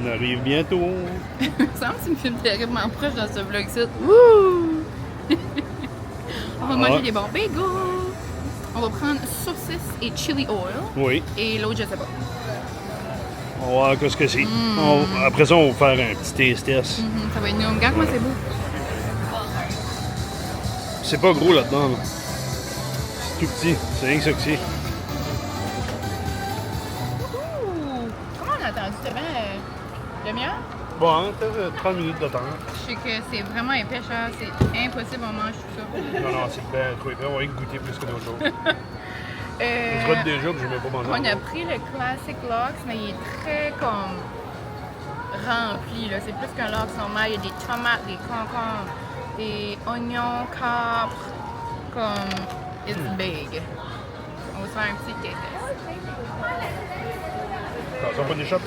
On arrive bientôt. Il me semble que tu me filmes terriblement proche dans ce vlog-ci. Wouh! On va manger des bons bagels. On va prendre saucisse et chili oil. Oui. Et l'autre, je sais pas. On va voir qu'est-ce que c'est. Après ça, on va faire un petit taste test. Ça va être nous. Regarde comment c'est beau. C'est pas gros là-dedans. Là. C'est tout petit. C'est rien que ça que c'est. Comment on a attendu? C'était bien demi-heure? Bon, t'as 30 minutes d'attente. Je sais que c'est vraiment épais, cher. C'est impossible, on mange tout ça. Non, c'est bien trop épais. On va y goûter plus que d'autres choses. Je regrette déjà que je ne vais pas manger. On a pris le Classic Lox, mais il est très comme rempli. C'est plus qu'un Lox normal. Il y a des tomates, des concombres, des oignons, capres. Comme, it's big. On va se faire un petit taste test. Attention, pas d'échappe.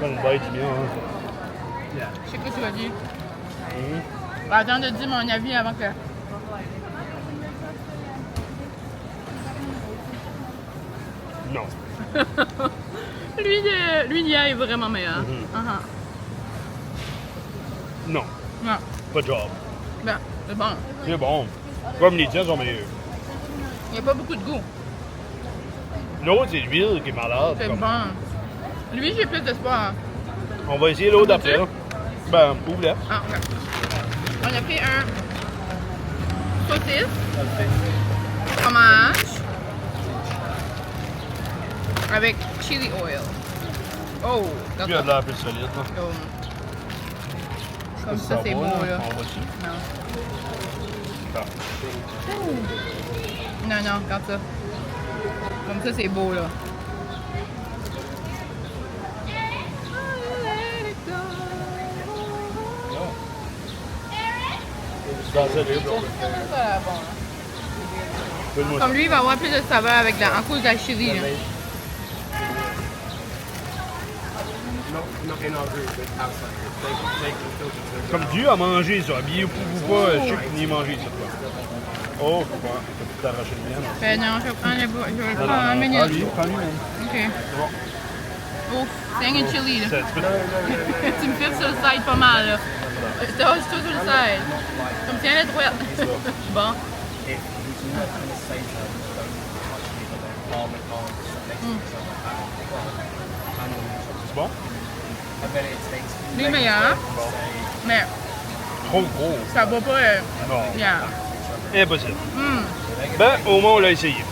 Pas une bête, bien, hein. Je sais pas ce que tu vas dire. Attends de dire mon avis avant que... Non. lui, il est vraiment meilleur. Non. Non. Pas de job. Ben, c'est bon. C'est bon. Comme les tiens sont meilleurs. Il n'y a pas beaucoup de goût. L'autre, c'est l'huile qui est malade. C'est comme. bon. Lui, j'ai plus d'espoir. On va essayer l'autre après. Ben, ouvre-la. Ah, ok. On a pris un saucisse, fromage, avec chili oil. Oh, Lui, il a de l'air plus solide. Là. Comme ça, c'est beau, là. On va dessus. Non. Ah. Non, regarde ça. Comme ça, c'est beau, là. Comme lui, il va avoir plus de saveur avec en cause de la chili. Là. Comme Dieu a mangé ça, habillé ou pas, je sais qu'il n'y a mangé ça. Oh, faut pas. T'as t'arracher le mien. Non, je vais prendre le bout. Je vais le prendre en Prends-lui, minute. prends-lui. Ok. Bon. Ouf, c'est un chili, là. Tu peux... Tu me fais sur le side pas mal, là. Je te hausse tout sur le side. Tu me tiens la droite. Bon. C'est bon? Lui est meilleur. Mais Trop gros. ça va pas Non. bien. Impossible. Ben, au moins, on l'a essayé.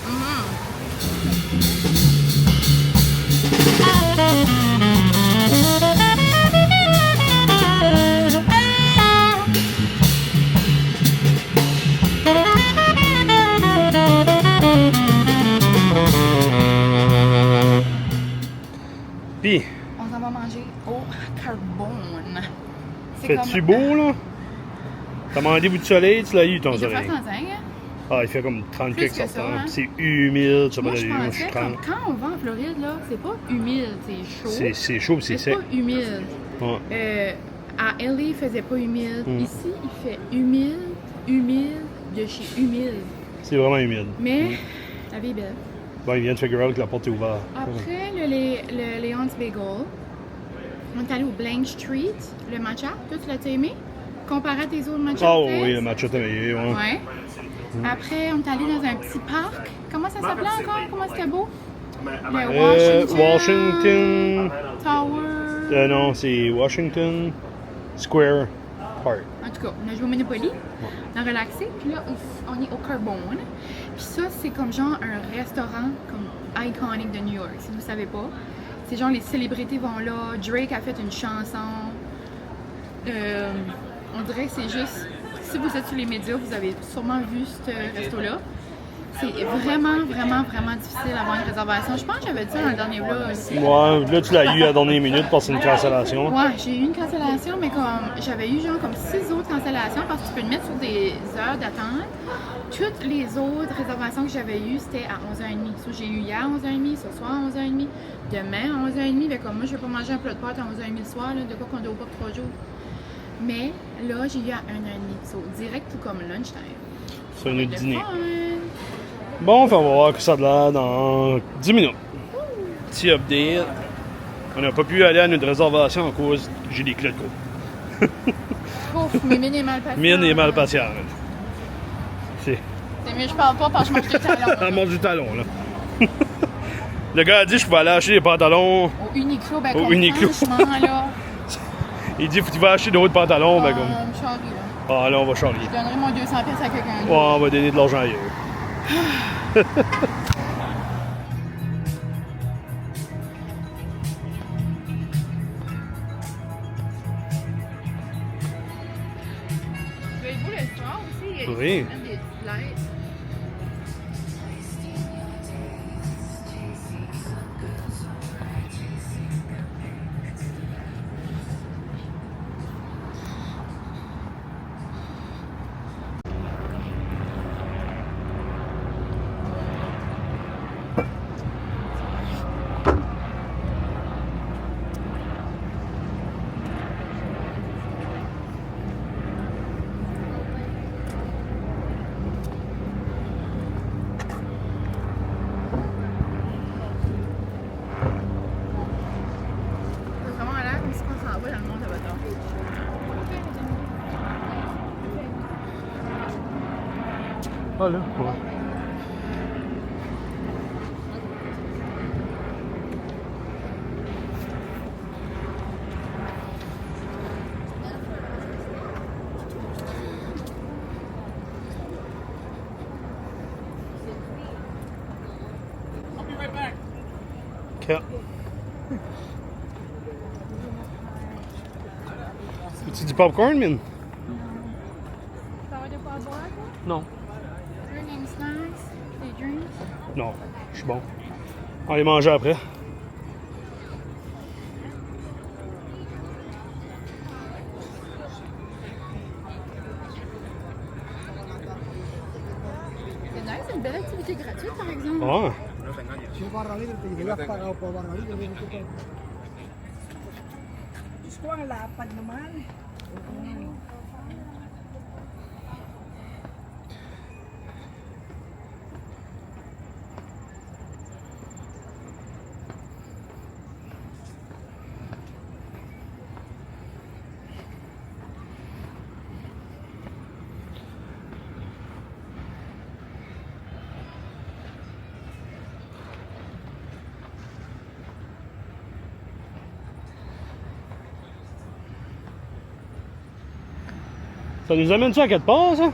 Puis, On s'en va manger au carbone. fais-tu beau, là? T'as demandé bout de soleil, tu l'as eu ton Il fait soleil. 65, hein? Ah, il fait comme 30 Plus quelques que ça, sortants. hein? C'est humide, ça va Moi, je d'aller, pensais, comme quand on va en Floride, là, c'est pas humide, c'est chaud. C'est chaud, puis c'est Mais sec. pas humide. Ouais. À LA, il faisait pas humide. Mm. Ici, il fait humide, de chez humide. C'est vraiment humide. Mais la vie est belle. Bon, il vient de figure out que la porte est ouverte. Après le Leon's Bagel, on est allé au Blank Street, le matcha. Toi, tu l'as aimé? Comparé à tes autres matchas? Oh oui, le matcha est meilleur. Ouais. Ouais. Après, on est allé dans un petit parc. Comment ça s'appelait encore? Comment c'était beau? Le Washington. Tower. Non, c'est Washington Square Park. En tout cas, on a joué au Monopoly, on a relaxé, puis là, on est au Carbone. Puis ça, c'est comme genre un restaurant comme iconique de New York, si vous ne savez pas. C'est genre les célébrités vont là, Drake a fait une chanson. On dirait que c'est juste, si vous êtes sur les médias, vous avez sûrement vu ce resto-là. C'est vraiment difficile d'avoir une réservation. Je pense que j'avais dit ça dans le dernier vlog aussi. Ouais, là tu l'as eu à la dernière minute parce que c'est une cancellation. Ouais, j'ai eu une cancellation, mais comme j'avais eu genre comme 6 autres cancellations parce que tu peux le mettre sur des heures d'attente. Toutes les autres réservations que j'avais eues, c'était à 11h30. So, j'ai eu hier à 11h30, ce soir à 11h30, demain à 11h30. Mais comme moi, je vais pas manger un plat de pâtes à 11h30 le soir, là, de quoi qu'on doit pas 3 jours. Mais là, j'ai eu à 1h30. So, direct tout comme lunchtime. C'est un autre dîner. Bon, on va voir que ça a l'air dans 10 minutes. Petit update. On n'a pas pu aller à notre réservation à cause que j'ai des clés de cours. Ouf, mais Mine est mal patiente. Mine est mal patiente. C'est mieux, je parle pas parce que je mange des talons. elle mange du talon, là. Le gars a dit que je pouvais aller acheter des pantalons. Au Uniqlo, ben, Au Uniqlo. franchement, là. Il dit faut que tu vas acheter d'autres pantalons, ben comme. Je suis envie, là. Ah là, on va charrier. Je donnerai mon 200$ à quelqu'un. Ouais, on va donner de l'argent ailleurs. Vous avez beau le soir aussi, il y a Oui. des petites lights. C'est vraiment à l'air comme si on s'en va dans le monde de votre Ah là, ouais. OK. Veux-tu du popcorn, mine? Ça va de quoi boire, quoi? Non. Des snacks, des drinks. Non, je suis bon. On va les manger après. C'est nice, c'est une belle activité gratuite, par exemple. Ah. Diyos ko, ang lapad naman. Ça nous amène-tu à quelque part, ça?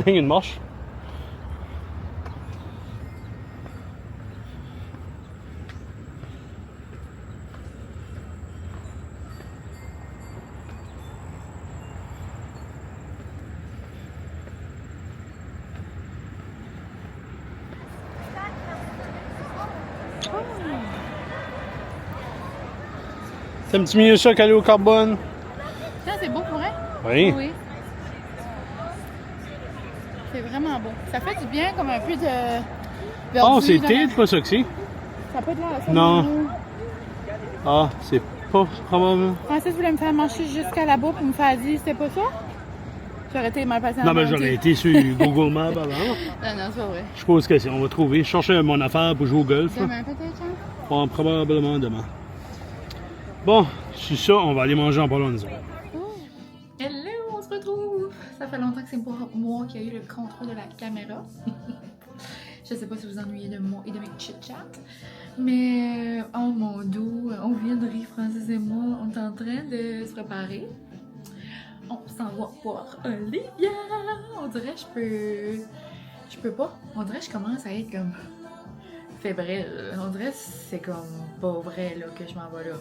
Une marche. T'aimes-tu mieux ça qu'aller au carbone? Ça, c'est beau pour elle? Oui. Oui. C'est vraiment beau. Ça fait du bien comme un peu de... Oh, c'est verdure, peut-être pas ça que c'est. Ça n'a pas de l'air ça. Non. Ah, c'est pas probable. Francis voulait me faire marcher jusqu'à là-bas pour me faire dire c'était pas ça. J'aurais été mal patient. Non, mais j'aurais été sur Google Maps avant. Non, non, c'est pas vrai. Je pose question, on va trouver. Je cherchais mon affaire pour jouer au golf. là. Demain peut-être, hein? Bon, probablement demain. Bon, sur ça, on va aller manger en parlant de ça. Hello, on se retrouve! Ça fait longtemps que c'est pas moi qui ai eu le contrôle de la caméra. Je sais pas si vous ennuyez de moi et de mes chit-chats. Mais, oh mon dos, on vient de rire, Francis et moi. On est en train de se préparer. On s'en va voir Olivia! On dirait que je peux pas. On dirait que je commence à être comme fébrile. On dirait que c'est comme pas vrai là, que je m'en vais là.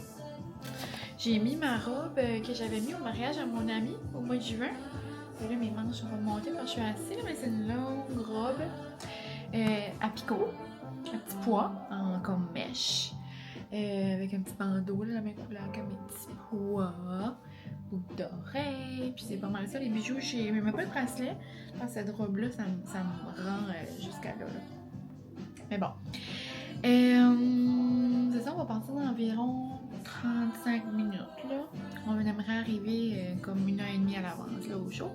J'ai mis ma robe que j'avais mis au mariage à mon ami au mois de juin. Et là, mes manches sont remontées quand je suis assise, mais c'est une longue robe à picot, un petit pois en comme mèche, avec un petit bandeau, là, la même couleur que mes petits pois, boucles d'oreilles, puis c'est pas mal ça. Les bijoux, j'ai même pas de bracelet, parce que cette robe-là, ça me rend jusqu'à là. Mais bon. C'est ça, on va partir dans environ 35 minutes là. On aimerait arriver comme 1h30 à l'avance là au show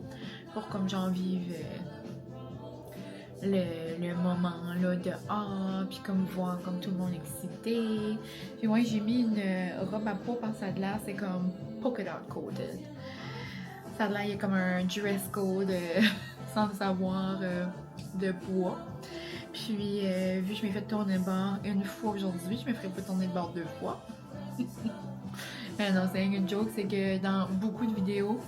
pour comme j'en vive le moment là de puis comme voir comme tout le monde excité. Puis ouais, j'ai mis une robe à peau parce que ça a l'air, c'est comme polka dot coated. Ça a l'air, il y a comme un dress code sans le savoir de bois. Puis vu que je m'ai fait tourner de bord une fois aujourd'hui, je me ferai pas tourner de bord 2 fois. Non, c'est une joke, c'est que dans beaucoup de vidéos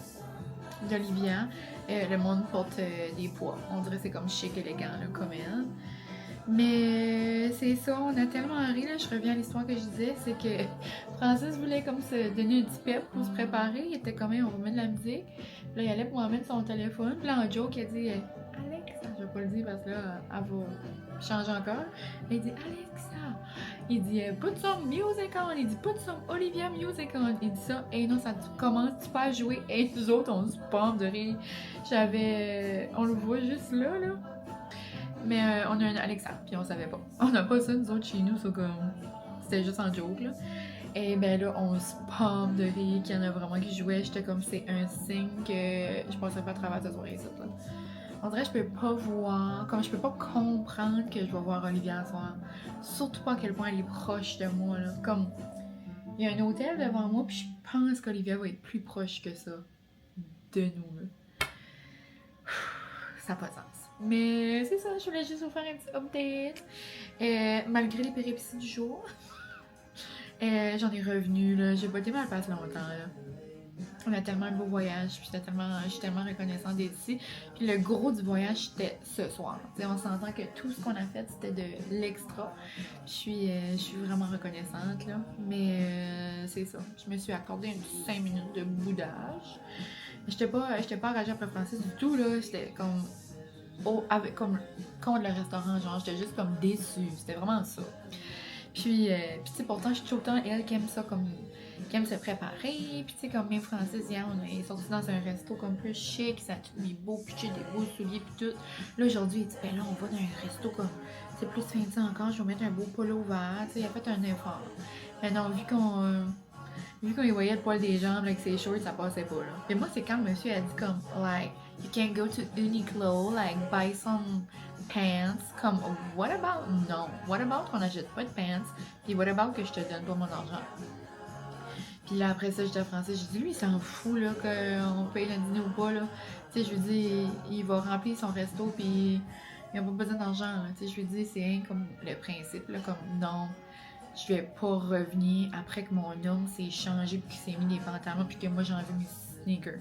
d'Olivia, le monde porte des poids. On dirait que c'est comme chic, élégant, là, comme elle. Mais c'est ça, on a tellement ri, là, je reviens à l'histoire que je disais, c'est que Francis voulait comme se donner un petit pep pour se préparer, il était comme, on va mettre de la musique. Puis là, il allait pour mettre son téléphone, puis là, en joke, il a dit, Alexa, je vais pas le dire parce que là, elle va changer encore. Il dit, Alexa, il dit, put some music on, il dit, put some Olivia music on. Il dit ça, et non, ça commence, tu peux jouer, et nous autres, on se pompe de rire. On le voit juste là. Mais on a un Alexa, puis on savait pas. On n'a pas ça, nous autres, chez nous, c'est comme... C'était juste en joke, là. Et ben là, on se pompe de rire, qu'il y en a vraiment qui jouaient. J'étais comme, c'est un signe que je passerai pas à travers cette soirée, ça, là. On dirait que je peux pas voir, comme je peux pas comprendre que je vais voir Olivia ce soir. Surtout pas à quel point elle est proche de moi, là. Comme, il y a un hôtel devant moi, puis je pense qu'Olivia va être plus proche que ça de nous, là. Ça n'a pas de sens. Mais c'est ça, je voulais juste vous faire un petit update. Malgré les péripéties du jour, j'en ai revenu, là. J'ai pas été mal passé longtemps, là. On a tellement un beau voyage, puis je suis tellement reconnaissante d'être ici. Puis le gros du voyage, c'était ce soir. T'sais, on s'entend que tout ce qu'on a fait, c'était de l'extra. Je suis vraiment reconnaissante, là. Mais c'est ça, je me suis accordé une petite 5 minutes de boudage. J'étais pas enragée après Francis du tout, là. J'étais comme... comme contre le restaurant, genre, j'étais juste comme déçue. C'était vraiment ça. Puis tu sais, pourtant, je suis tout le temps elle qui aime ça, comme... qui aime se préparer. Puis tu sais, comme même Francis, hier, on est sorti dans un resto comme plus chic, ça a tout mis beau, puis j'ai des beaux souliers, puis tout. Là, aujourd'hui, il dit, ben là, on va dans un resto comme... c'est plus fancy encore, je vais mettre un beau polo vert. Tu sais, il a fait un effort. Mais non, vu qu'on y voyait le poil des jambes avec ses shorts, ça passait pas, là. Et moi, c'est quand le monsieur a dit comme, like, you can go to Uniqlo, like, buy some pants. Comme, what about, non. What about qu'on n'achète pas de pants? Puis what about que je te donne pas mon argent? Puis là, après ça, j'étais à Francis, j'ai dit, lui, il s'en fout, là, qu'on paye le dîner ou pas, là. Tu sais, je lui dis, il va remplir son resto, puis il n'a pas besoin d'argent, tu sais. Je lui dis, c'est rien comme le principe, là, comme, non. Je vais pas revenir après que mon homme s'est changé puis qu'il s'est mis des pantalons puis que moi j'ai envie mes sneakers.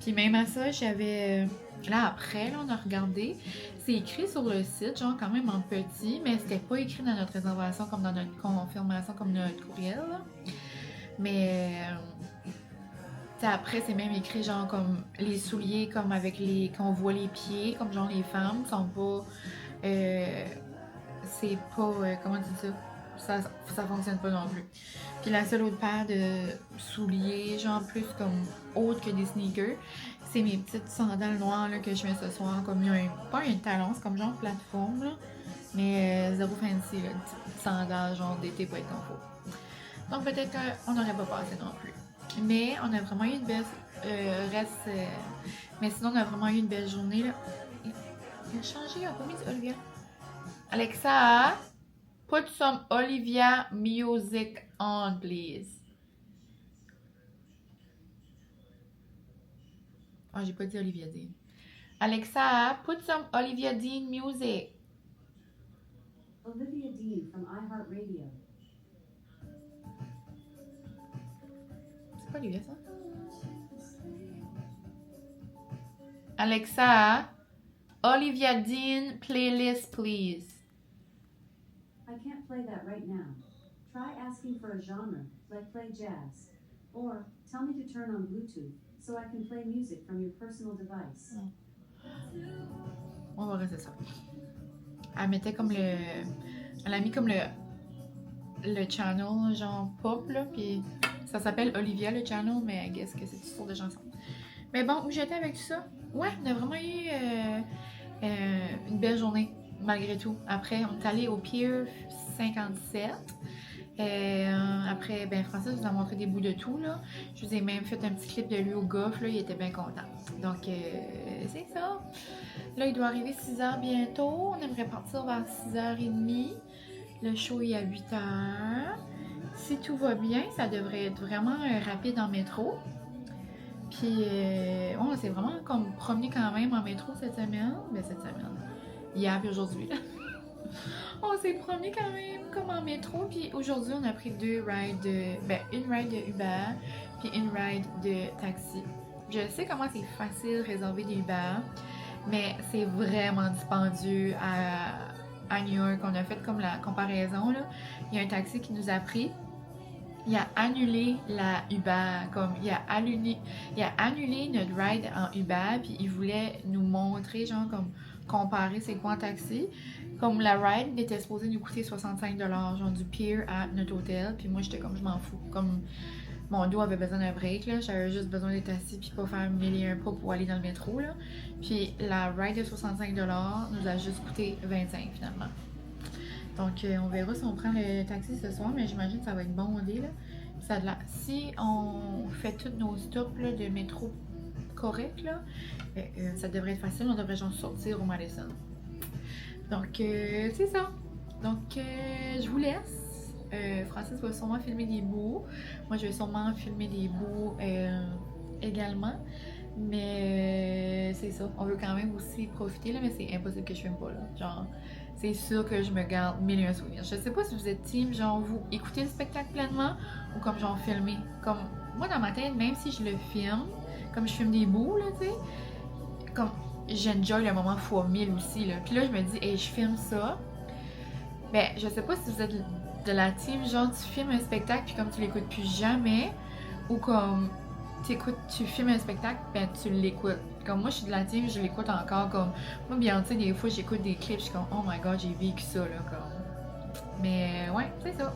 Puis même à ça, j'avais... Là après, là, on a regardé. C'est écrit sur le site, genre quand même en petit, mais c'était pas écrit dans notre réservation comme dans notre confirmation comme notre courriel. Là. Mais... après, c'est même écrit genre comme les souliers comme avec les... qu'on voit les pieds, comme genre les femmes sont pas... c'est pas... comment tu dis ça? Ça fonctionne pas non plus. Puis la seule autre paire de souliers, genre plus comme autre que des sneakers, c'est mes petites sandales noires là, que je mets ce soir. Comme il y a pas un talon, c'est comme genre plateforme, là, mais zéro fancy, là, une petite sandale genre d'été pour être confort. Donc peut-être qu'on n'aurait pas passé non plus. Mais on a vraiment eu une belle mais sinon on a vraiment eu une belle journée. Là. Il a changé, il a pas mis Olivia. Alexa! Put some Olivia music on, please. Oh, j'ai pas dit Olivia Dean. Alexa, put some Olivia Dean music. Olivia Dean from iHeartRadio. C'est pas Olivia, ça? Alexa, Olivia Dean playlist, please. I can't play that right now. Try asking for a genre, like play jazz. Or tell me to turn on Bluetooth so I can play music from your personal device. On va rester ça. Elle mettait comme elle a mis comme le channel, genre pop, là, puis ça s'appelle Olivia le channel, mais I guess que c'est toutes sortes de chansons. Mais bon, où j'étais avec tout ça? Ouais, on a vraiment eu une belle journée. Malgré tout. Après, on est allé au Pier 57 après, ben Francis vous a montré des bouts de tout, là. Je vous ai même fait un petit clip de lui au golf, là, il était bien content. Donc, c'est ça. Là, il doit arriver 6h bientôt. On aimerait partir vers 6h30. Le show est à 8h. Si tout va bien, ça devrait être vraiment rapide en métro. Puis, on s'est vraiment comme promené quand même en métro cette semaine. Ben, cette semaine. Hier et aujourd'hui. On s'est promené quand même comme en métro. Puis aujourd'hui, on a pris 2 rides de... Ben, une ride de Uber, puis une ride de taxi. Je sais comment c'est facile de réserver des Uber, mais c'est vraiment dispendieux à New York. On a fait comme la comparaison, là. Il y a un taxi qui nous a pris. Il a annulé la Uber, comme il a annulé notre ride en Uber, puis il voulait nous montrer, genre, comme comparer c'est quoi un taxi. Comme la ride était supposée nous coûter 65$, genre du pier à notre hôtel, puis moi j'étais comme je m'en fous. Comme mon dos avait besoin d'un break, là, j'avais juste besoin d'être assis puis pas faire 1001 pas pour aller dans le métro, là. Puis la ride de 65$ nous a juste coûté 25$ finalement. Donc on verra si on prend le taxi ce soir, mais j'imagine que ça va être bondé, là. Ça de là. Si on fait tous nos stops là, de métro correct, là, ça devrait être facile, on devrait genre sortir au Madison. Donc, c'est ça. Donc, je vous laisse. Francis va sûrement filmer des bouts. Moi, je vais sûrement filmer des bouts également. Mais c'est ça. On veut quand même aussi profiter, là, mais c'est impossible que je filme pas, là. Genre, c'est sûr que je me garde 1001 souvenirs. Je sais pas si vous êtes team, genre, vous écoutez le spectacle pleinement ou comme genre filmer. Comme, moi, dans ma tête, même si je le filme, comme je filme des bouts, là, tu sais, comme... j'enjoy le moment fois 1000 aussi, là. Puis là, je me dis, hey, je filme ça. Ben, je sais pas si vous êtes de la team, genre, tu filmes un spectacle, puis comme tu l'écoutes plus jamais, ou comme, tu filmes un spectacle, ben, tu l'écoutes. Comme moi, je suis de la team, je l'écoute encore, comme, moi, Beyoncé, des fois, j'écoute des clips, je suis comme, oh my god, j'ai vécu ça, là, comme. Mais, ouais, c'est ça.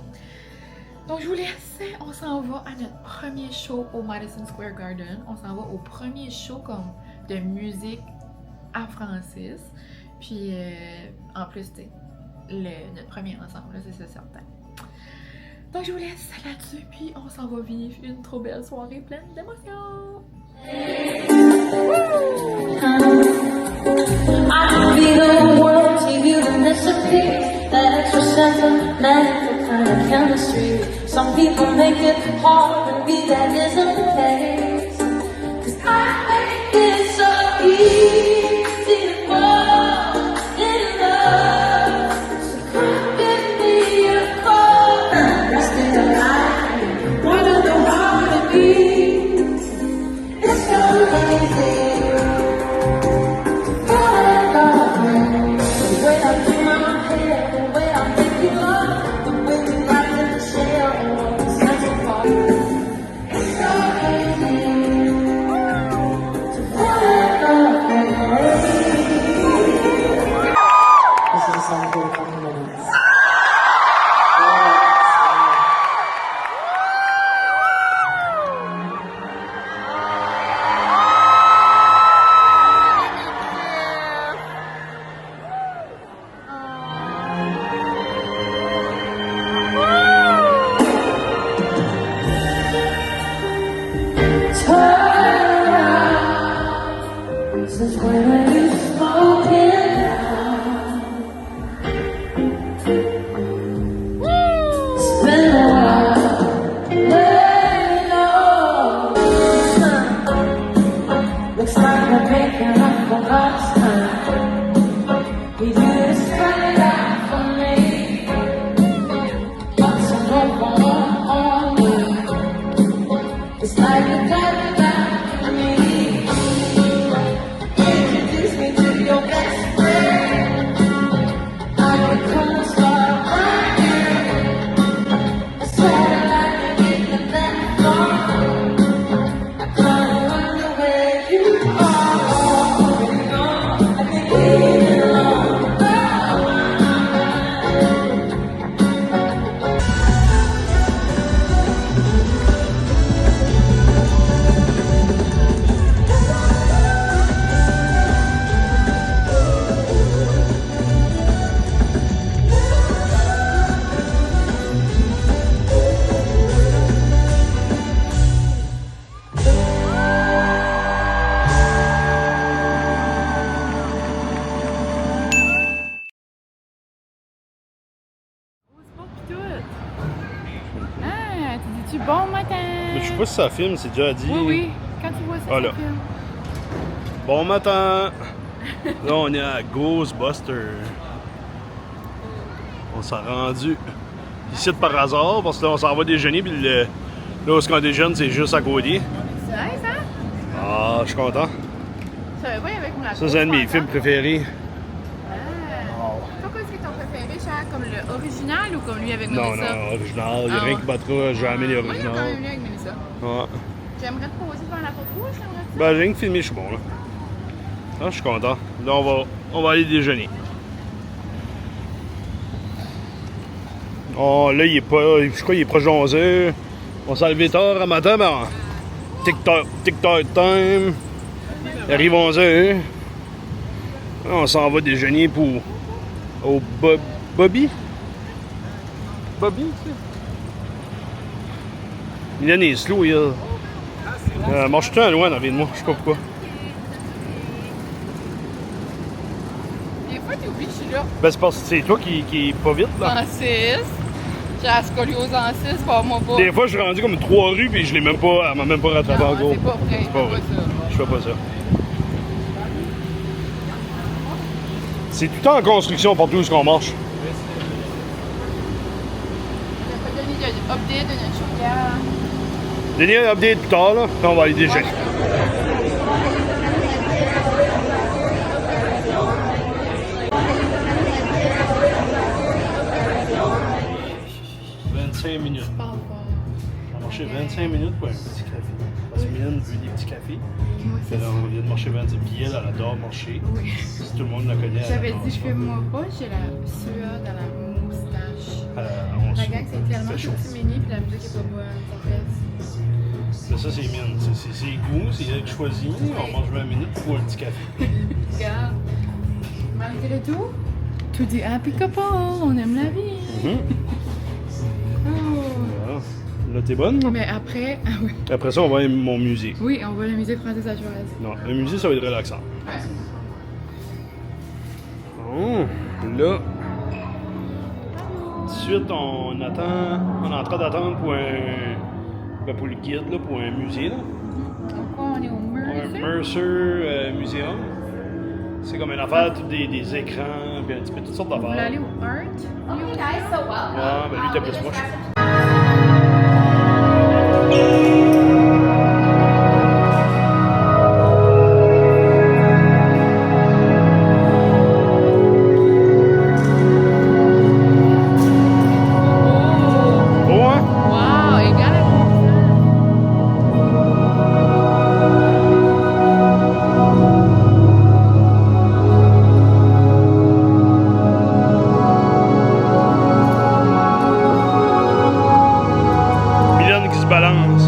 Donc, je vous laisse. On s'en va à notre premier show au Madison Square Garden. On s'en va au premier show, comme, de musique à Francis, puis en plus, tu sais, notre premier ensemble, c'est ça certain. Donc je vous laisse là-dessus, puis on s'en va vivre une trop belle soirée pleine d'émotions. I can be the world to you and disappear. That extra sentimental kind of chemistry. Some people make it hard to be that isn't the case. 'Cause I make it so easy. du bon matin. Mais je sais pas si ça filme, c'est déjà dit. Oui, oui. Quand tu vois ça, Voilà. ça filme. Bon matin! Là, on est à Ghostbuster. On s'est rendu ici par hasard, parce que là, on s'en va déjeuner, puis là où on déjeune, c'est juste à côté. C'est nice, hein? Ah, je suis content. Ça va bien avec moi. Ça, c'est un de mes films préférés. Pourquoi est-ce que ton préféré, Charles? Comme le original ou comme lui avec Non, Melissa? non, original. Il n'y a Ah, rien ouais. qui battra jamais les Moi, j'ai quand originaux. même mieux avec Melissa. Ouais. J'aimerais te poser devant la photo, j'aimerais te... Ben, j'ai rien que filmé, je suis bon, là. Ah, je suis content. Là, on va aller déjeuner. Oh, là, il est pas... Je crois qu'il est proche de 11h. On s'est levé tard à matin, ben... Tic-tac time. Il arrive 11h. On s'en va déjeuner pour... Au Bobby? Bobby, tu sais? Mylène est slow, il marche tout le temps loin dans la vie de moi, je sais pas pourquoi. Des fois, tu oublies que je suis là. Ben, c'est parce que c'est toi qui est pas vite, là. En 6. J'ai la scoliose en 6, pas moi pas. Des fois, je suis rendu comme 3 rues et je l'ai même pas, elle m'a même pas rattrapé Non, encore. c'est pas vrai. C'est pas vrai. ça. Je fais pas ça. C'est tout le temps en construction partout où on marche. Je vais pas donner de update de notre chaudière. Donner un update plus tard, là, puis on va aller déjeuner. 25 minutes. Parle pas. On a marché 25 minutes pour un petit café. Parce que Mylène veut des petits cafés. Moi, Puis là, on vient de marcher 25 puis elle adore marcher. Oui. Si tout le monde la connaît, elle J'avais adore dit, ça. fais-moi pas, j'ai la sueur dans la moustache. On La se- gang, c'est tellement fait chaud. petit mini, puis la musique est pas bonne. Ça pèse. Mais ça, c'est Mylène. C'est ses goûts, c'est elle qui choisit. On mange 20 minutes pour un petit café. Regarde. Malgré tout, tout dit happy couple, on aime la vie. Mhm. Oh. Voilà. Là, t'es bonne? Mais après, ah oui. Après ça, on va à mon musée. Oui, on va à la musique française à Juarez. Non, le musée, ça va être relaxant. Ouais. Oh, là, tout de suite, on est en train d'attendre pour pour le guide, là, pour un musée, là. Donc, on est au Un Mercer. Mercer Museum. C'est comme une affaire, tous des écrans, puis un petit peu toutes sortes On voulait aller d'affaires. au Art. Okay, guys, so welcome. Ouais, ben lui, t'es plus moche. Beau, hein? Wow, égal à Mylène qui se balance.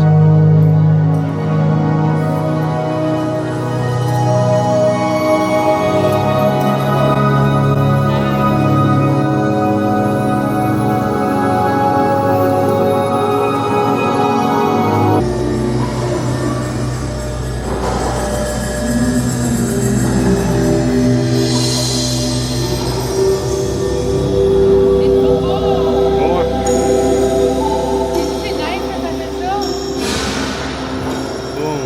Beau, hein? C'est nice quand ça fait ça. Boum.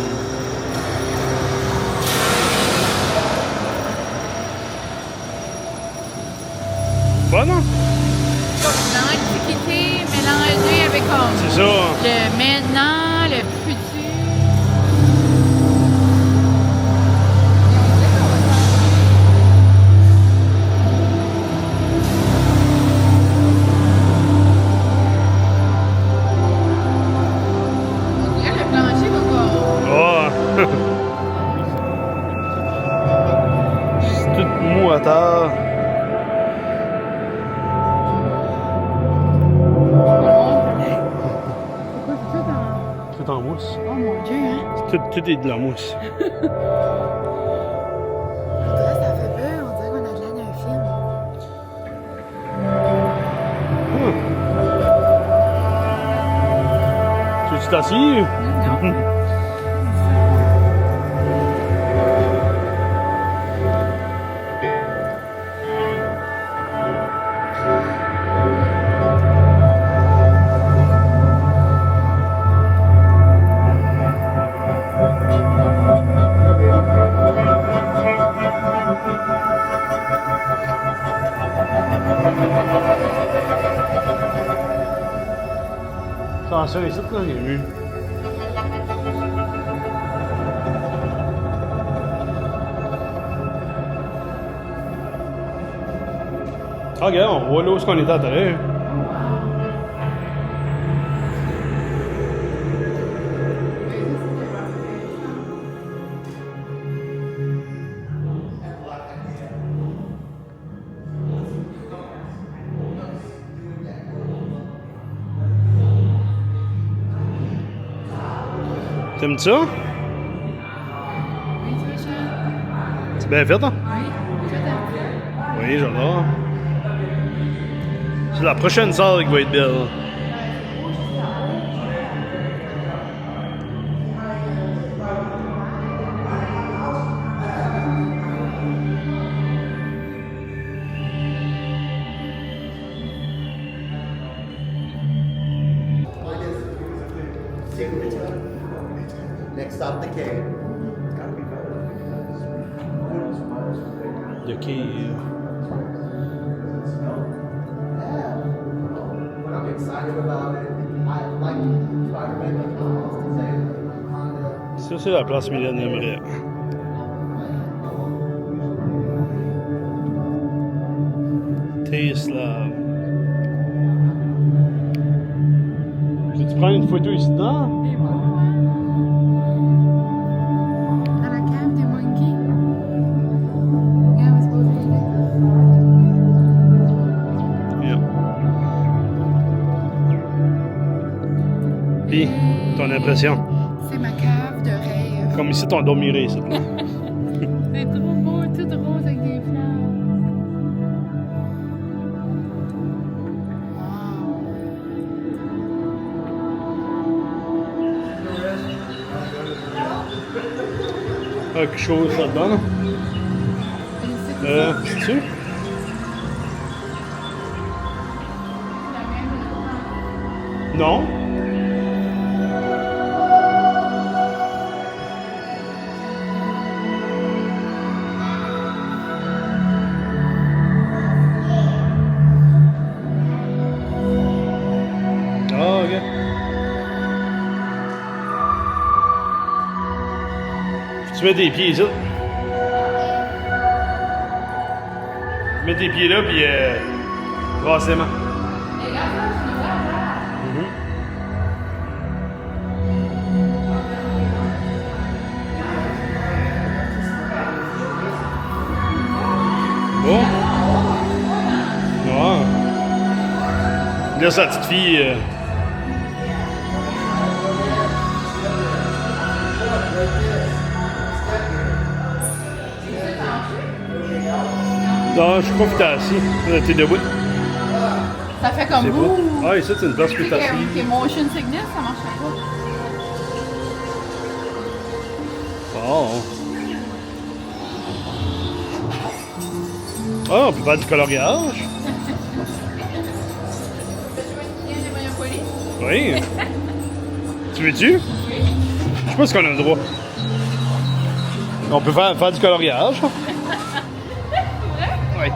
Bonne, hein? Comme dans l'Antiquité mélangé avec comme C'est ça. le maintenant, le futur. On dirait le plancher va comme... Oh. C'est tout mou à terre. Pourquoi c'est ça dans... Tout en mousse. Oh mon Dieu, hein? Tout est de la mousse. On dirait que ça fait peur, on dirait qu'on a de l'air d'un film. Tu t'assis? Non. Attention ici, là, il est mieux. Ah, regarde, on voit là où est-ce qu'on était à l'heure. T'aimes ça? Oui, tu veux, Charles? C'est bien fait, hein? Oui, tu veux t'en Oui, j'adore. C'est la prochaine salle qui va être belle. Next stop, the cave. Le quai. I'm excited about it. I like Spider-Man. Ça, c'est la place Millennium Rare. Tesla. Veux-tu prendre une photo ici dedans? C'est beau, hein? Dans la cave des monkeys. Regarde, on se pose Yeah. Puis, ton impression? C'est ma cave de rêve. Comme ici, on dormirait ici. C'est trop beau, tout rose avec des fleurs. Ah, quelque chose là-dedans, là. C'est-tu? Non? Ah, ok. Tu mets tes pieds ici. Mets tes pieds là, puis brassément. Bon. Ouais. Là, sa petite fille. Non, je suis pas que t'es assis. T'es debout. Ça fait comme C'est beau. vous. Ah, ici, c'est une place que t'es assis. Que motion sickness, ça marcherait pas. Bon. Ah, on peut faire du coloriage. Oui. Tu veux-tu? Je sais pas si on a le droit. On peut faire du coloriage. Oui.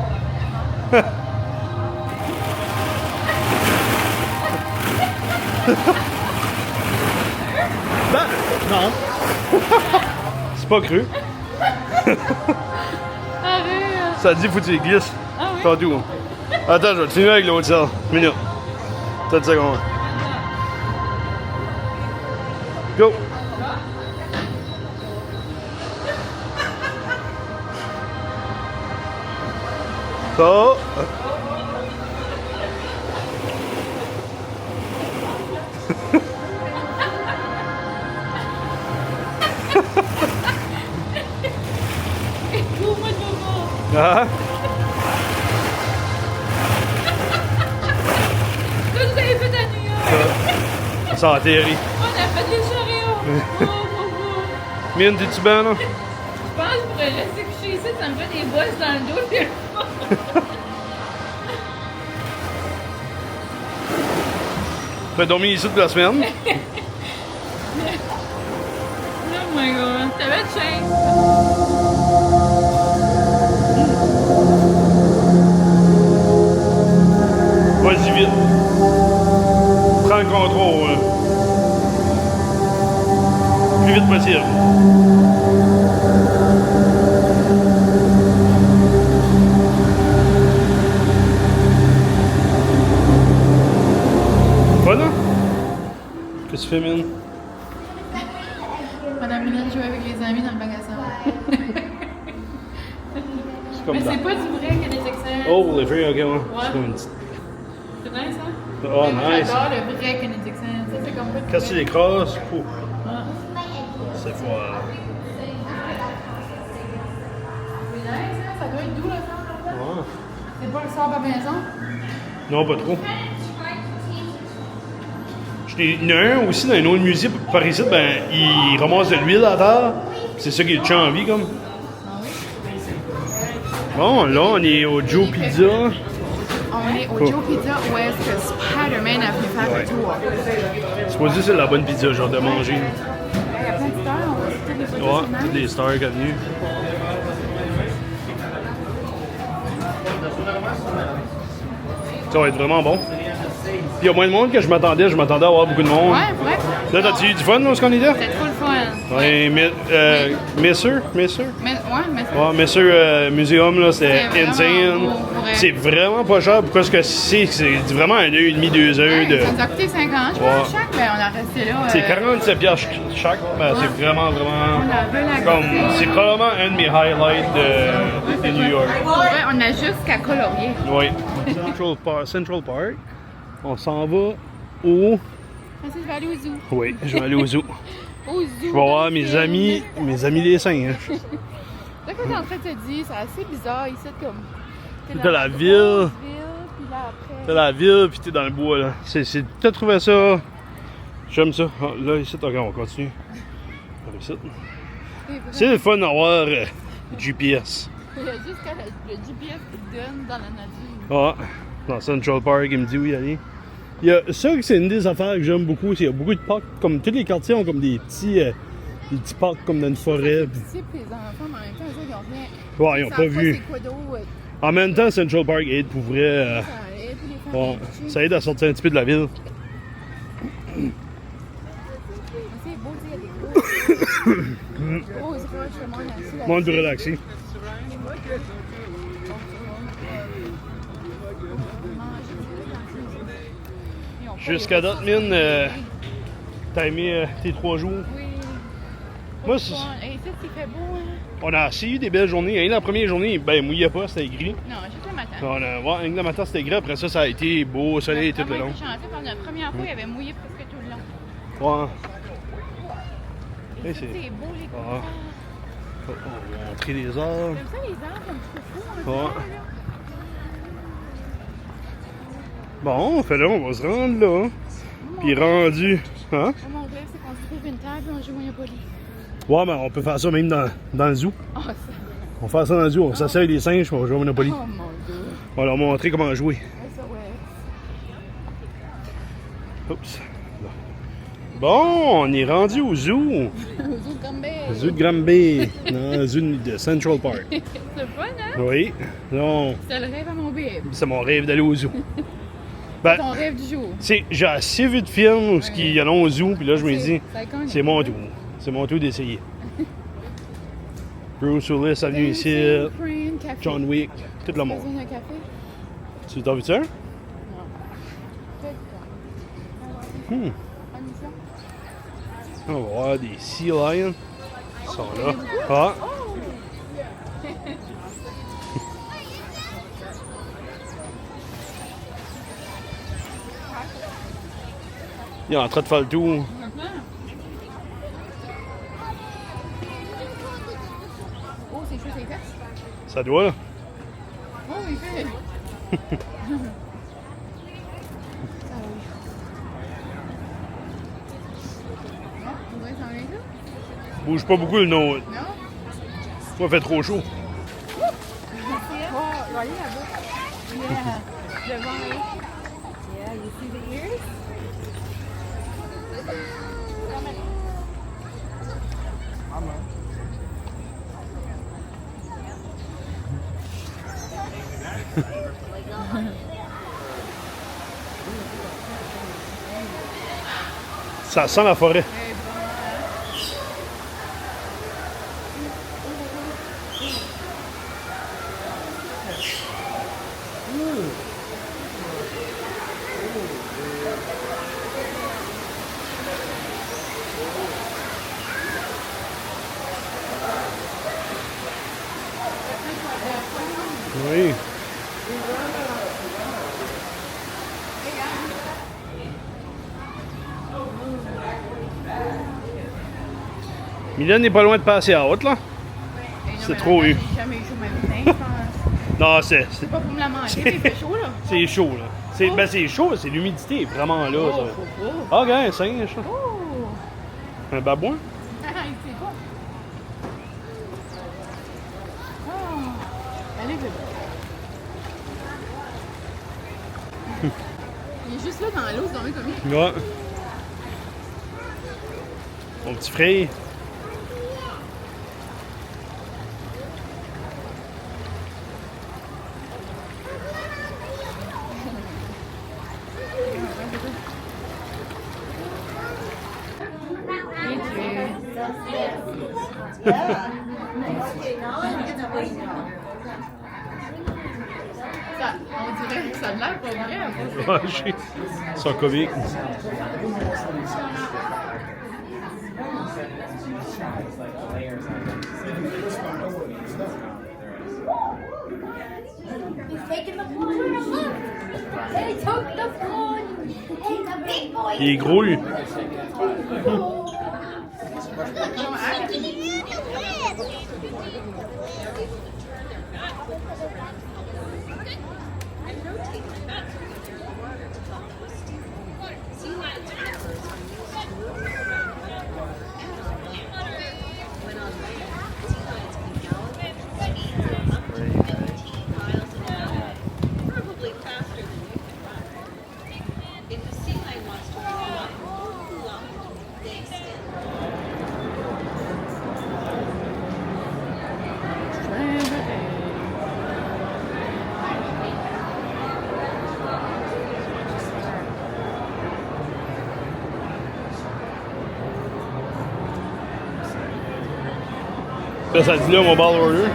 Ben, non. C'est pas cru. Ça dit, faut que tu les glisses. Ah oui? T'as tout. Attends, je vais te finir avec l'autre salle. Minute. T'as 10 secondes. Go! Ça. Ah. Tout ce que vous avez fait à New York. Ça atterrit. On a fait des chariots. Mine, t'es-tu bien, là? Je pense que je pourrais rester couché ici, ça me fait des bosses dans le dos. Puis... Fais dormir ici toute la semaine. Oh my god, ça va être chance. Vas-y vite. Prends le contrôle. Le plus vite possible. Voilà. Qu'est-ce que tu fais, mine? Madame Mylène jouait avec les amis dans le magasin. C'est comme Mais ça. c'est pas du vrai qu'il y a des excellents. Oh, les filles, ok, ouais. Ouais. C'est comme une petite. C'est nice, hein? Oh, Mais nice. j'adore le vrai Kinetic Sand. Ça, c'est comme pas du Quand tu vrai. l'écrases, pouf, Ah. c'est fort. C'est nice, hein? Ça doit être doux, le sang, là. Ouais. C'est pas le sort à maison? Non, pas trop. Il y en a un aussi dans une autre musée par ici, ben, il ramasse de l'huile à terre. C'est ça qui est tue en vie, comme. Ah oui? Bon, là, on est au Joe Pizza. On est au Joe Pizza où est-ce que Spider-Man a pu faire Ouais. le tour. C'est supposé que c'est la bonne pizza, genre de manger. Il y a plein de stars, on va citer les photos Ouais, sur toutes les stars qui sont venues. Ça va être vraiment bon. Il y a moins de monde que je m'attendais à avoir beaucoup de monde. Ouais, vrai. Là, t'as-tu eu du fun, là, ce qu'on est là? C'était trop le fun. Ouais, Messer? Mais, ouais, mais ça. Ouais, Messer Museum, là, c'était C'est vraiment insane. beau, pour vrai. C'est vraiment pas cher. Pourquoi est-ce que c'est vraiment 1h30, 2 heures Ouais, de. ça nous a coûté 50 je Ouais. pense, chaque, mais on a resté là. C'est 47 piastres chaque. Ben, c'est vraiment, On avait la comme. C'est probablement un de mes highlights de New York. Ouais, on a juste qu'à colorier. Oui. Central Park. On s'en va au. Ensuite, je vais aller au zoo. Oui, je vais aller au zoo. Au zoo. Je vais voir mes amis les singes. Là, quand t'es en train de te dire, c'est assez bizarre ici, comme. t'es T'as dans la grosse ville. Puis là, après. T'as la ville, puis t'es dans le bois, là. T'as trouvé ça. J'aime ça. Ah, là, ici, ok, on continue. Par ici. C'est le fun d'avoir GPS. Il y a juste quand le GPS te donne dans la nature. Ah, dans Central Park, il me dit où y aller. Il y a ça, c'est une des affaires que j'aime beaucoup. Il y a beaucoup de parcs, comme tous les quartiers ont comme des petits parcs comme dans une forêt. puis- Tu sais, puis les enfants, mais en même temps, eux autres, ils ont rien. Ouais, ils ont savent pas vu. C'est quoi d'autre. En même temps, Central Park aide pour vrai. Ça aide pour les faire Bon, habituer. ça aide à sortir un petit peu de la ville. Mais c'est beau, tu sais, il y a des grosses roches, le monde assis là. Monde de relaxer. Jusqu'à date, mine, t'as aimé tes 3 jours? Oui. Moi, Ici, il fait beau, hein? on a assez eu des belles journées. Hein, la première journée, ben, mouillait pas, c'était gris. Non, juste le matin. On a, ouais, le matin, c'était gris. Après ça a été beau, soleil tout le long. J'ai chanceux parce que la première fois, il avait mouillé presque tout le long. Ouais. Et Et ça, c'est- c'est beau, les Ah. couleurs. On va montrer les arbres. Comme ça, les arbres, un petit peu fous, Ouais. là. Bon, fait là, on va se rendre là. Puis rendu. Hein? Mon rêve, c'est qu'on se trouve une table et on joue au Monopoly. Ouais, mais on peut faire ça même dans le zoo. Oh, ça. On va faire ça dans le zoo. On s'assied avec les singes, puis on va jouer au Monopoly. Oh, mon Dieu. On va leur montrer comment jouer. Ouais, ça, ouais. Oups. Là. Bon, on est rendu au zoo. Au zoo de Gambay. Zoo de Granby. Non, le zoo de Central Park. C'est fun, hein? Oui. Non, C'est le rêve à mon bébé. c'est mon rêve d'aller au zoo. Ben, Ton rêve du jour. j'ai assez vu de films où il y en a au zoo, puis là, je me dis, Ça iconique. c'est mon tour. C'est mon tour d'essayer. Bruce Willis est venu ici, Crane, café. John Wick, tout le monde. Besoin d'un café? Tu t'as vu ça? Non. Peut-être pas. Hmm. Pas mis ça? On va voir des Sea Lions. Ils sont là. Ah! Il est en train de faire le tour. Oh, c'est chaud, c'est fait. Ça doit, là. Oh, il fait. On va s'en aller là? Bouge pas beaucoup le nôtre. Non? Moi, il fait trop chaud. Oh, je vais aller là-bas. Yeah. Devant eux. Yeah, you see the ears? Ça sent la forêt. Oui. Mylène n'est pas loin de passer à haute, là. C'est trop eu. J'ai jamais eu chaud ma vie, je pense. Non, c'est C'est pas pour me la manger, il fait chaud, là. c'est chaud, là. Ben, c'est chaud, c'est l'humidité est vraiment là. Ça. Ah, regarde, un singe, ça. Oh! Un babouin. Ah, il fait quoi? Oh! Allez, bébé. Il est juste là dans l'eau, c'est dormi comme il. Ouais. Mon petit frère. On dirait que ça a l'air pas vrai. Ouais, j'ai. Ils sont comiques. He's taking the plunge. Look. He took the plunge. He's a big boy. Il est gros, lui. Probably faster than you are. If the sea lion wants to run, they extend. Là, ça dit là, mon ball order.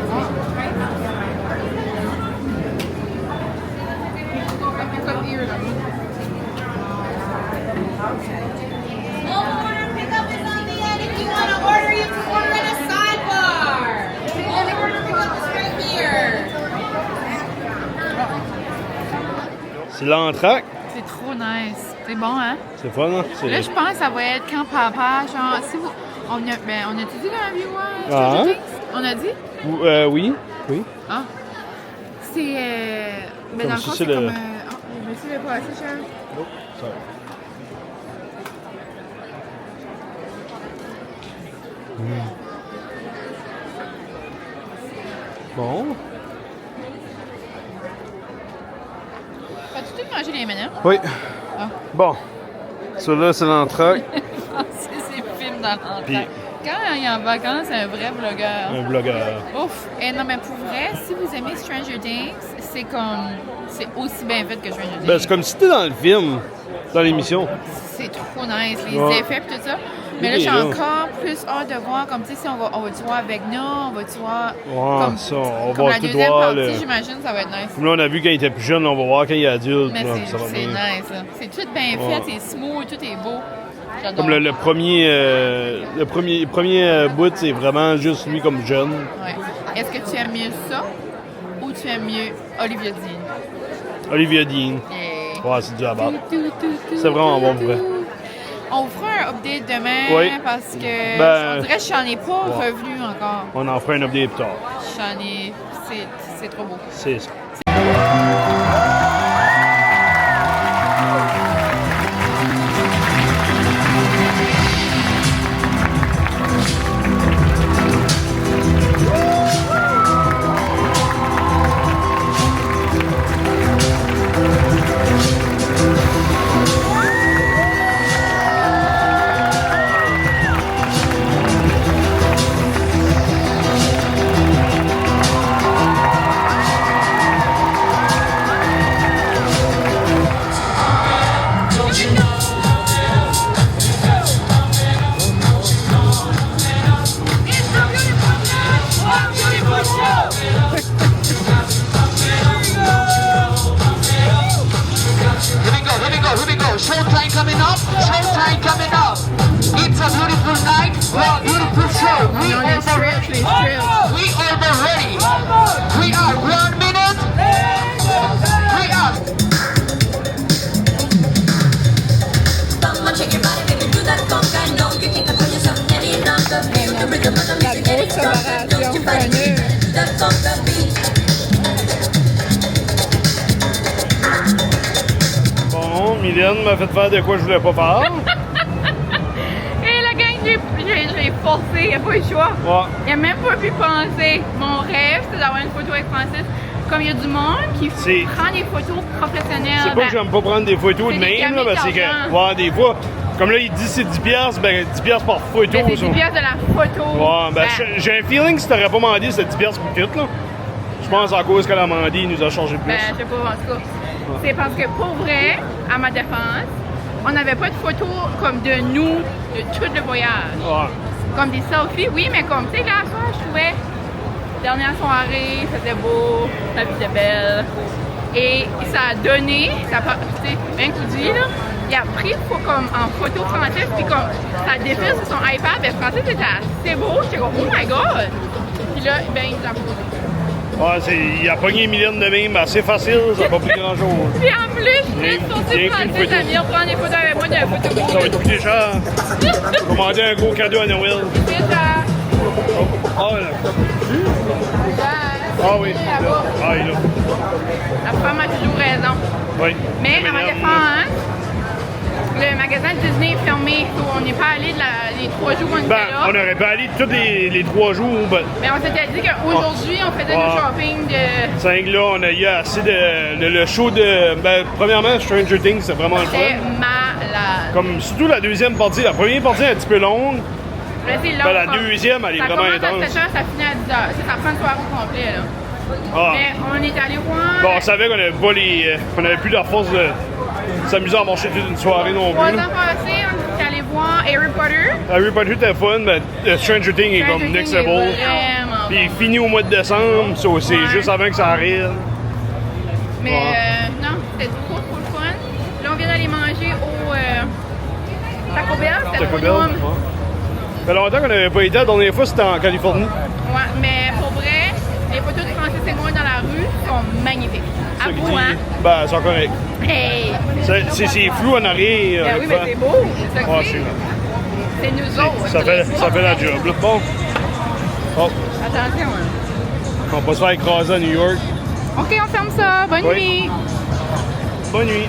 Pickup is on the end. If you want to order, you can order in a sidebar. Only order pickup is right here. C'est l'entraque. C'est trop nice. C'est bon, hein? C'est fun, hein? Là, je pense que ça va être quand papa, genre, si vous. On a-tu dit dans la view, Ah. Stranger Things? On a dit? Oui. Oui. Ah. C'est. Mais Comme dans le si fond, c'est c'est le- comme. Oh, le monsieur n'est pas assez cher. Bon. As-tu tout mangé les M&M? Oui. Ah. Bon. Celui-là, c'est l'entraque. C'est ses films dans Puis- l'entraque. Quand il est en vacances, c'est un vrai vlogueur. Un blogueur. Ouf! Et non, mais pour vrai, si vous aimez Stranger Things, c'est comme. C'est aussi bien fait que Stranger Things. Ben, c'est comme si t'étais dans le film, dans l'émission. C'est trop nice, les Ouais. effets et tout ça. Mais là, Oui, j'ai là. encore plus hâte de voir, comme tu sais, si on va-tu voir Vecna, on va-tu voir. Ouais, comme, ça, on comme va la tout deuxième voir. partie, le- j'imagine, ça va être nice. Comme là, on a vu quand il était plus jeune, on va voir quand il est adulte. Mais là, c'est ça va bien. nice, là. C'est tout bien Ouais. fait, c'est smooth, tout est beau. J'adore. Comme le premier bout, c'est vraiment juste lui comme jeune. Ouais. Est-ce que tu aimes mieux ça ou tu aimes mieux Olivia Dean? Olivia Dean. Yeah. Ouais, c'est du à battre. C'est vraiment bon pour vrai. On vous fera un update demain Oui. parce que Ben, on dirait que j'en ai pas ouais. revenu encore. On en fera un update plus tard. J'en ai. C'est trop beau. C'est ça. Mylène m'a fait faire de quoi je voulais pas faire. Et la gang, j'ai forcé, il n'y a pas eu le choix. Ouais. Il a même pas pu penser. Mon rêve, c'est d'avoir une photo avec Francis. Comme il y a du monde qui C'est- prend des photos professionnelles. C'est pas que j'aime pas prendre des photos de c'est des même, là, camions parce que, d'argent. ouais, des fois, comme là, il dit c'est 10 piastres, ben 10 piastres par photo. Mais c'est ça. 10 piastres de la photo. Ouais, ben, j'ai un feeling que si t'aurais pas demandé, c'était 10 piastres pour tout, là. Je pense à cause qu'elle a demandé, il nous a chargé plus. Ben, je sais pas, en tout cas. C'est parce que pour vrai, à ma défense, on n'avait pas de photos comme de nous, de tout le voyage. Ouais. Comme des selfies, oui, mais comme, tu sais, là, soir, je trouvais, dernière soirée, c'était beau, la vie était belle. Et ça a donné, ça a, tu sais, bien tout dit, là, il a pris comme en photo Francis, puis comme, ça défile sur son iPad, ben Francis était assez beau, j'étais comme, oh my god! Puis là, ben, il l'a posé. Ouais, il a pogné Mylène de même, assez facile, ça n'a pas pris grand chose. Puis en plus, je suis Rien sortie qu'une Francis photo. à venir prendre des photos avec moi de la photo. Ça va te coûter cher. Commander un gros cadeau à Noël. C'est ça. Ah, là. Ah oui. Là-bas. Ah, il est là. La femme a toujours raison. Oui. Mais à ma défense, le magasin de Disney est fermé. On n'est pas allé les 3 jours où on était Ben, là. on aurait pu aller tous les 3 jours, ben, Mais on s'était dit qu'aujourd'hui, on faisait du Ah. shopping de... 5 là, on a eu assez de. Le show de. Ben, premièrement, Stranger Things, c'est vraiment le C'était fun. malade. Comme surtout la deuxième partie. La première partie est un petit peu longue. Là, c'est long, Ben, la comme- deuxième, elle est ça vraiment commence intense. à 7h, ça finit à 10h. Ça prend une soirée au complet, là. Ah. Mais on est allé voir... Bon, on savait qu'on avait pas les. On avait plus la force de s'amuser à marcher toute une soirée non 3 plus. ans passés, on est allé voir Harry Potter. Harry Potter était fun, mais Stranger Things est comme next Stranger Things level. est vraiment Puis il est fini au mois de décembre, ça, c'est Ouais. juste avant que ça arrive. Mais non, c'était trop le fun. Là, on vient d'aller manger au Taco Bell, c'était Taco trop Bell. bon. Ouais. Ça fait longtemps qu'on n'avait pas été. La dernière fois, c'était en Californie. Ouais, mais pour vrai, les photos de Francis et moi dans la rue sont magnifiques. À Ça qui vous, dit- hein? Ben, c'est correct. Hey! C'est flou en arrière. Ben oui, mais c'est beau, c'est ça que Ouais, c'est. c'est- C'est nous autres. ça fait la job. Là. Bon. Oh, Attention, hein. on va se faire écraser à New York. Ok, on ferme ça. Bonne Oui. nuit. Bonne nuit.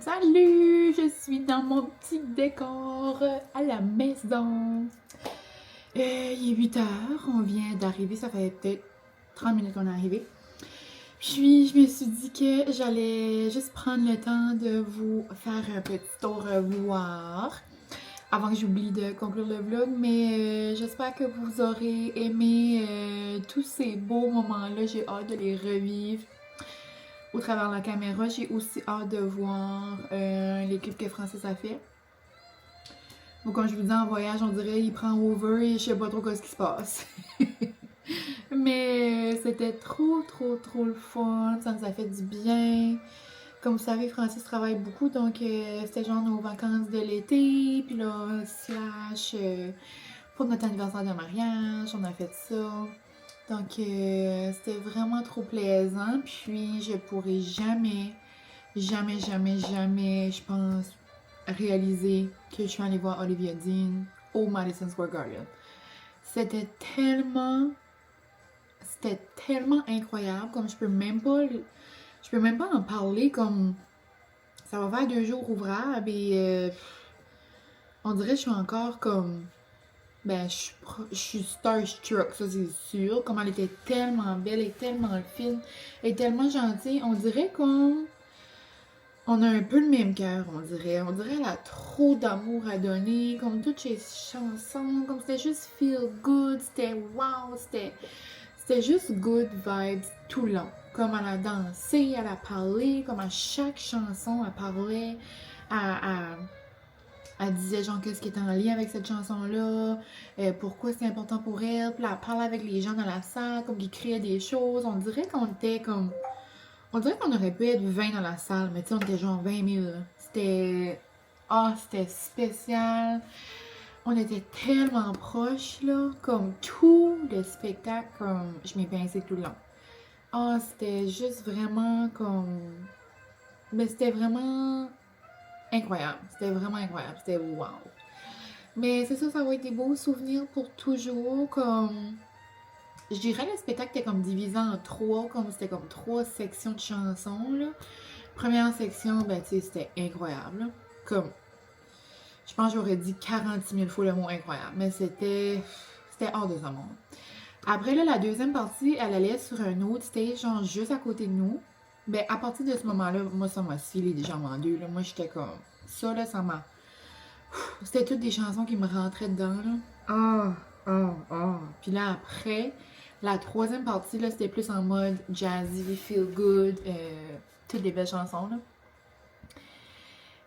Salut, je suis dans mon petit décor à la maison. Il est 8h, on vient d'arriver, ça fait peut-être 30 minutes qu'on est arrivé. Puis je me suis dit que j'allais juste prendre le temps de vous faire un petit au revoir avant que j'oublie de conclure le vlog, mais j'espère que vous aurez aimé tous ces beaux moments-là. J'ai hâte de les revivre au travers de la caméra. J'ai aussi hâte de voir les clips que Francis a fait. Donc, comme je vous dis, en voyage, on dirait il prend over et je sais pas trop ce qui se passe. Mais c'était trop le fun. Ça nous a fait du bien. Comme vous savez, Francis travaille beaucoup, donc c'était genre nos vacances de l'été. Puis là, slash pour notre anniversaire de mariage, on a fait ça. Donc, c'était vraiment trop plaisant. Puis, je pourrais jamais, je pense, réaliser que je suis allée voir Olivia Dean au Madison Square Garden. C'était tellement incroyable, comme je peux même pas en parler, comme ça va faire 2 jours ouvrables et on dirait que je suis encore comme, ben je suis starstruck, ça c'est sûr, comme elle était tellement belle et tellement fine et tellement gentille, on dirait qu'on a un peu le même cœur, on dirait elle a trop d'amour à donner, comme toutes ses chansons, comme c'était juste feel good, c'était wow, c'était juste good vibes tout le long. Comme elle a dansé, elle a parlé, comme à chaque chanson, elle parlait, elle disait genre qu'est-ce qui est en lien avec cette chanson-là, pourquoi c'est important pour elle, puis elle parlait avec les gens dans la salle, comme qu'ils créaient des choses. On dirait qu'on était comme... On dirait qu'on aurait pu être 20 dans la salle, mais tu sais, on était genre 20 000. C'était... c'était spécial. On était tellement proches, là. Comme tout le spectacle, comme je m'y pinçais tout le long. C'était juste vraiment comme... Mais c'était vraiment incroyable. C'était vraiment incroyable. C'était wow. Mais c'est ça, ça va être des beaux souvenirs pour toujours. Comme... je dirais le spectacle était comme divisé en trois, comme c'était comme 3 sections de chansons, là. Première section, ben, tu sais, c'était incroyable, là. Comme, je pense que j'aurais dit 46 000 fois le mot incroyable, mais c'était hors de ce monde. Après, là, la deuxième partie, elle allait sur un autre stage, genre juste à côté de nous. Ben, à partir de ce moment-là, moi, ça m'a scellé déjà en deux, là. Moi, j'étais comme, ça, là, ça m'a... C'était toutes des chansons qui me rentraient dedans, là. Puis là, après, la troisième partie, là, c'était plus en mode jazzy, feel good, toutes des belles chansons, là.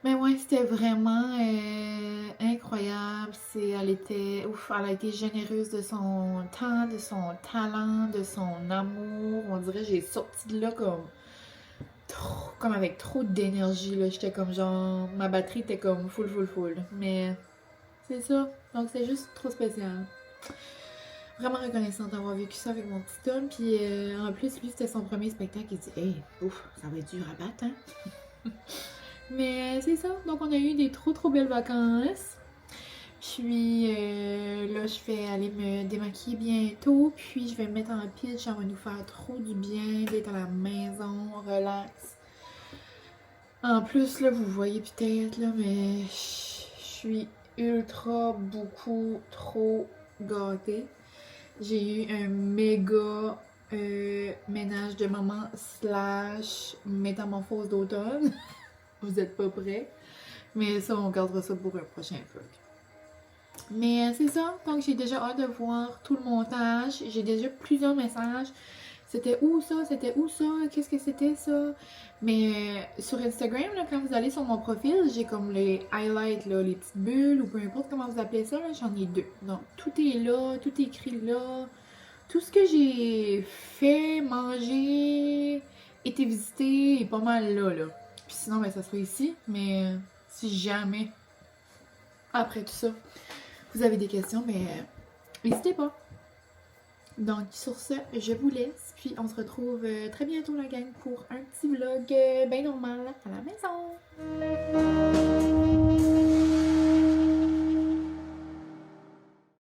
Mais ouais, c'était vraiment incroyable. Elle a été généreuse de son temps, de son talent, de son amour. On dirait que j'ai sorti de là comme avec trop d'énergie, là. J'étais comme genre, ma batterie était comme full. Mais c'est ça. Donc c'est juste trop spécial. Vraiment reconnaissante d'avoir vécu ça avec mon petit homme. Puis en plus, lui, c'était son premier spectacle. Il dit, hey, ça va être dur à battre, hein? Mais c'est ça. Donc on a eu des trop belles vacances. Puis là, je vais aller me démaquiller bientôt. Puis je vais me mettre en pitch. Ça va nous faire trop du bien d'être à la maison, relax. En plus, là, vous voyez peut-être, là, mais je suis trop gâtée. J'ai eu un méga ménage de maman / métamorphose d'automne. Vous êtes pas prêts. Mais ça, on gardera ça pour un prochain vlog. Mais c'est ça. Donc, j'ai déjà hâte de voir tout le montage. J'ai déjà plusieurs messages. C'était où ça? C'était où ça? Qu'est-ce que c'était ça? Mais sur Instagram, là, quand vous allez sur mon profil, j'ai comme les highlights, là, les petites bulles ou peu importe comment vous appelez ça. J'en ai 2. Donc, tout est là. Tout est écrit là. Tout ce que j'ai fait, mangé, été visité est pas mal là. Puis sinon, ben, ça sera ici. Mais si jamais, après tout ça, vous avez des questions, ben, n'hésitez pas. Donc, sur ce, je vous laisse. Puis, on se retrouve très bientôt, la gang, pour un petit vlog bien normal à la maison.